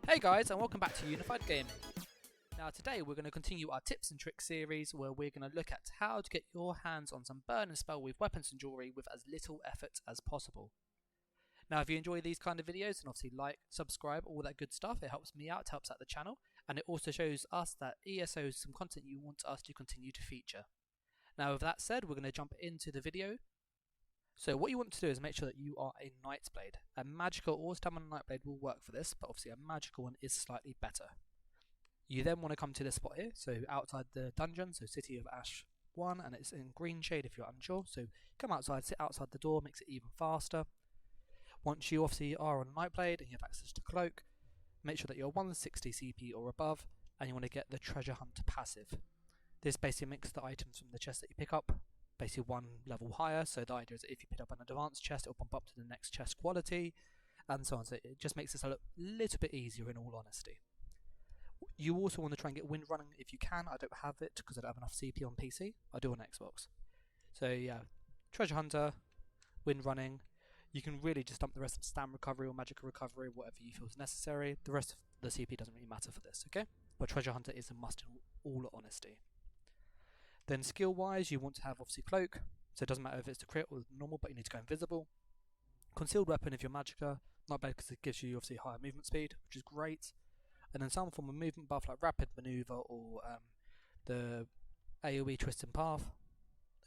Hey guys, and welcome back to Unified Gaming. Now today we're going to continue our tips and tricks series where we're going to look at how to get your hands on some burn and Spellweave weapons and jewellery with as little effort as possible. Now if you enjoy these kind of videos, then obviously like, subscribe, all that good stuff. It helps me out, it helps out the channel, and it also shows us that ESO is some content you want us to continue to feature. Now with that said, we're going to jump into the video. So what you want to do is make sure that you are a Nightblade. A magical or stamina Nightblade will work for this, but obviously a magical one is slightly better. You then want to come to this spot here, so outside the dungeon, so City of Ash 1, and it's in green shade if you're unsure. So come outside, sit outside the door, makes it even faster. Once you obviously are on Nightblade and you have access to Cloak, make sure that you're 160 CP or above, and you want to get the Treasure Hunter passive. This basically makes the items from the chest that you pick up basically one level higher, so the idea is that if you pick up an advanced chest, it'll bump up to the next chest quality, and so on. So it just makes this a little bit easier in all honesty. You also want to try and get wind running if you can. I don't have it because I don't have enough CP on PC. I do on Xbox. So yeah, Treasure Hunter, wind running. You can really just dump the rest of stam recovery or magic recovery, whatever you feel is necessary. The rest of the CP doesn't really matter for this, okay? But Treasure Hunter is a must in all honesty. Then skill wise, you want to have obviously Cloak, so it doesn't matter if it's the crit or normal, but you need to go invisible. Concealed weapon if you're Magicka, not bad because it gives you obviously higher movement speed, which is great. And then some form of movement buff like rapid maneuver or the AoE twisting path.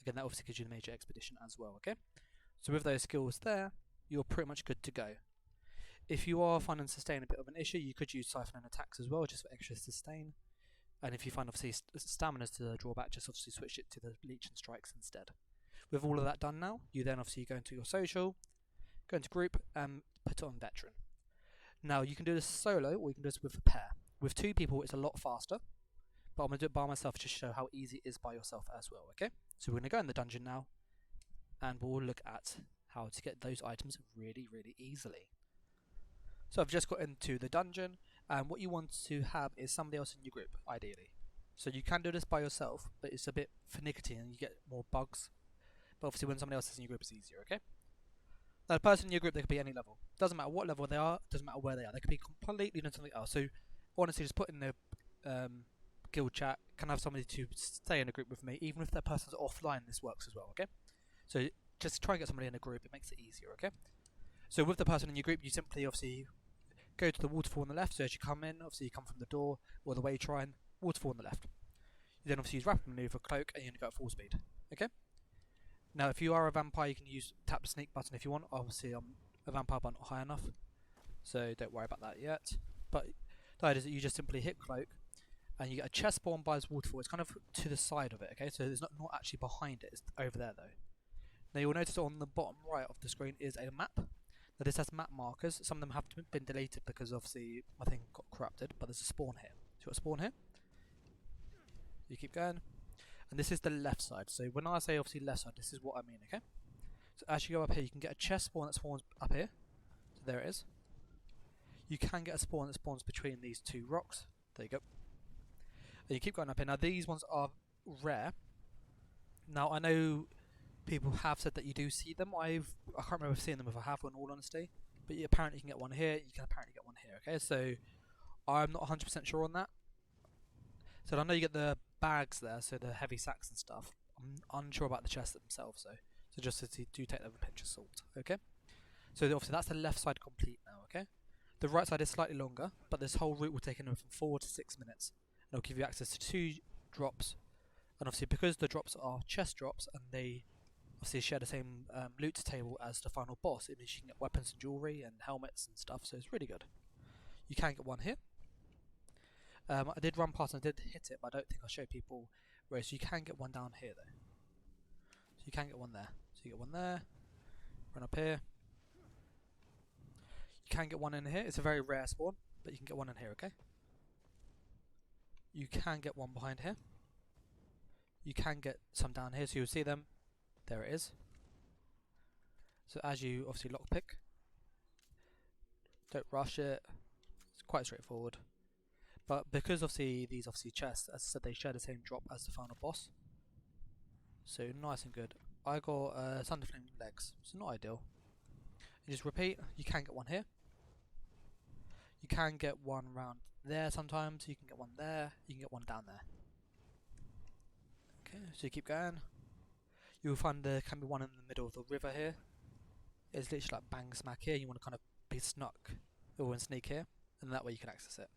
Again, that obviously gives you the major expedition as well, okay? So with those skills there, you're pretty much good to go. If you are finding sustain a bit of an issue, you could use Siphon and attacks as well, just for extra sustain. And if you find obviously stamina to the drawback, just obviously switch it to the leech and strikes instead. With all of that done now, you then obviously go into your social, go into group, and put it on veteran. Now you can do this solo, or you can do this with a pair. With two people, it's a lot faster, but I'm going to do it by myself to show how easy it is by yourself as well, okay? So we're going to go in the dungeon now, and we'll look at how to get those items really, really easily. So I've just got into the dungeon, and what you want to have is somebody else in your group, ideally. So you can do this by yourself, but it's a bit finicky and you get more bugs. But obviously when somebody else is in your group, it's easier, okay? Now the person in your group, they could be any level. Doesn't matter what level they are, doesn't matter where they are. They could be completely doing something else. So honestly, just put in the guild chat, can I have somebody to stay in a group with me, even if that person's offline, this works as well, okay? So just try and get somebody in a group, it makes it easier, okay? So with the person in your group, you simply obviously go to the waterfall on the left. So as you come in, obviously you come from the door or the way shrine, waterfall on the left. You then obviously use rapid maneuver, cloak, and you're going to go at full speed. Okay? Now if you are a vampire, you can use tap the sneak button if you want. Obviously I'm a vampire but not high enough, so don't worry about that yet. But the idea is that you just simply hit cloak and you get a chest spawn by this waterfall. It's kind of to the side of it, okay? So it's not actually behind it, it's over there though. Now you'll notice on the bottom right of the screen is a map. Now this has map markers. Some of them have been deleted because obviously my thing got corrupted, but there's a spawn here. So you've got a spawn here. You keep going. And this is the left side. So when I say obviously left side, this is what I mean, okay? So as you go up here, you can get a chest spawn that spawns up here. So there it is. You can get a spawn that spawns between these two rocks. There you go. And you keep going up here. Now these ones are rare. Now I know people have said that you do see them. I can't remember seeing them if I have, in all honesty. But apparently you can get one here, you can apparently get one here, okay? So I'm not 100% sure on that. So I know you get the bags there, so the heavy sacks and stuff. I'm unsure about the chests themselves though. So just do take them with a pinch of salt, okay? So obviously that's the left side complete now, okay? The right side is slightly longer, but this whole route will take anywhere from 4 to 6 minutes. And it'll give you access to 2 drops. And obviously because the drops are chest drops and they obviously share the same loot table as the final boss, it means you can get weapons and jewellery and helmets and stuff, so it's really good. You can get one here. I did run past and I did hit it, but I don't think I showed people where. So you can get one down here though. So you can get one there. So you get one there, run up here. You can get one in here. It's a very rare spawn, but you can get one in here, okay? You can get one behind here. You can get some down here, so you'll see them. There it is. So as you obviously lockpick, don't rush it. It's quite straightforward. But because obviously these chests, as I said, they share the same drop as the final boss. So nice and good. I got Thunderflame legs, so not ideal. You just repeat. You can get one here. You can get one round there sometimes, you can get one there, you can get one down there. Okay, so you keep going. You'll find there can be one in the middle of the river here. It's literally like bang smack here, you want to kind of be snuck or sneak here, and that way you can access it.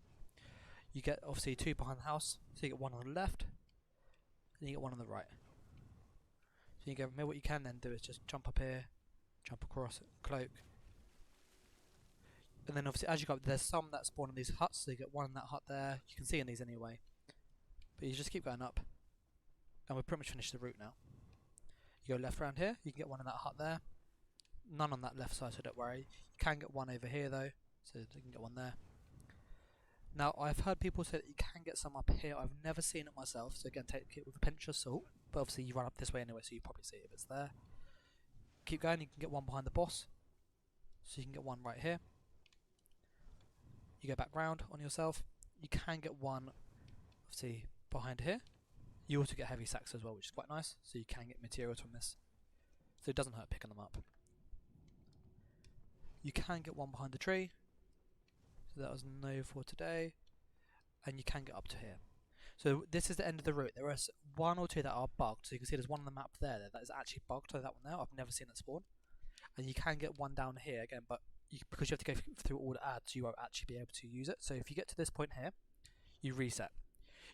You get obviously 2 behind the house, so you get one on the left, and you get one on the right. So you go from here, what you can then do is just jump up here, jump across, cloak. And then obviously as you go up, there's some that spawn in these huts, so you get one in that hut there. You can see in these anyway. But you just keep going up. And we've pretty much finished the route now. You go left around here, you can get one in that hut there. None on that left side, so don't worry. You can get one over here though, so you can get one there. Now I've heard people say that you can get some up here. I've never seen it myself, so again take it with a pinch of salt. But obviously you run up this way anyway, so you probably see it if it's there. Keep going, you can get one behind the boss. So you can get one right here. You go back round on yourself. You can get one, obviously, behind here. You also get heavy sacks as well, which is quite nice. So you can get materials from this. So it doesn't hurt picking them up. You can get one behind the tree. So that was no for today. And you can get up to here. So this is the end of the route. There are 1 or 2 that are bugged. So you can see there's one on the map there that is actually bugged. So that one there, I've never seen it spawn. And you can get one down here again, but because you have to go through all the ads, you won't actually be able to use it. So if you get to this point here, you reset.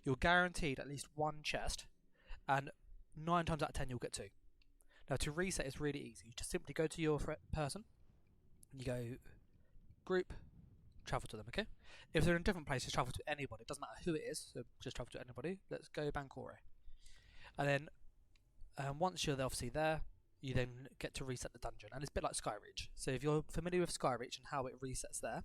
You're guaranteed at least 1 chest, and 9 times out of 10 you'll get 2. Now to reset is really easy. You just simply go to your person, you go group, travel to them, okay? If they're in different places, travel to anybody. It doesn't matter who it is, so just travel to anybody. Let's go Bankore. And then once you're obviously there, you then get to reset the dungeon, and it's a bit like Skyreach. So if you're familiar with Skyreach and how it resets there,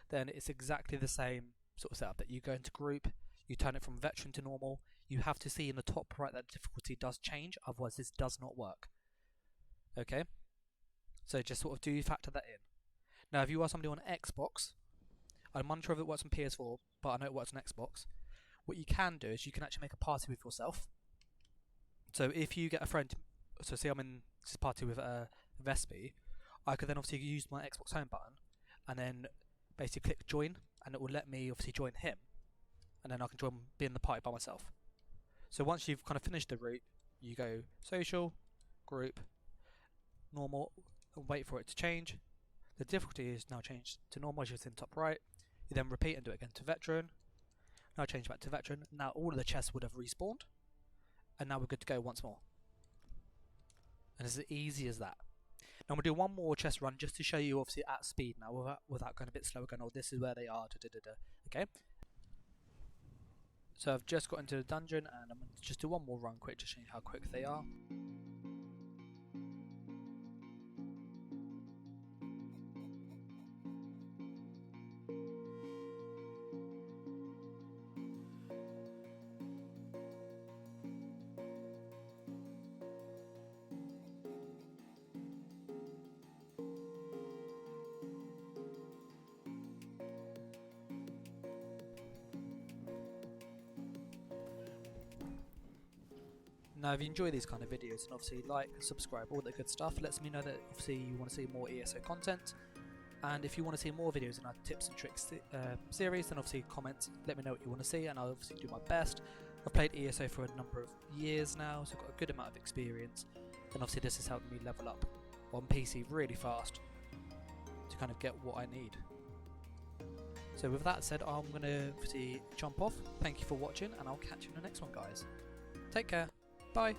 then it's exactly the same sort of setup. That you go into group, you turn it from veteran to normal. You have to see in the top right that difficulty does change, otherwise this does not work. Okay, so just sort of do factor that in. Now if you are somebody on Xbox, I'm unsure if it works on PS4, but I know it works on Xbox. What you can do is you can actually make a party with yourself. So if you get a friend, so say I'm in this party with Vespi, I could then obviously use my Xbox home button and then basically click join, and it will let me obviously join him, and then I can be in the party by myself. So once you've kind of finished the route, you go social, group, normal, and wait for it to change. The difficulty is now changed to normal, as you see in the top right. You then repeat and do it again to veteran. Now change back to veteran. Now all of the chests would have respawned, and now we're good to go once more. And it's as easy as that. Now we'll do one more chest run just to show you obviously at speed now, without going a bit slower, going, oh, this is where they are, okay? So I've just got into the dungeon, and I'm going to just do one more run quick to show you how quick they are. Now if you enjoy these kind of videos, and obviously like, subscribe, all that good stuff, lets me know that obviously you want to see more ESO content. And if you want to see more videos in our tips and tricks series, then obviously comment, let me know what you want to see, and I'll obviously do my best. I've played ESO for a number of years now, so I've got a good amount of experience, and obviously this has helped me level up on PC really fast to kind of get what I need. So with that said, I'm going to obviously jump off. Thank you for watching, and I'll catch you in the next one, guys. Take care. Bye.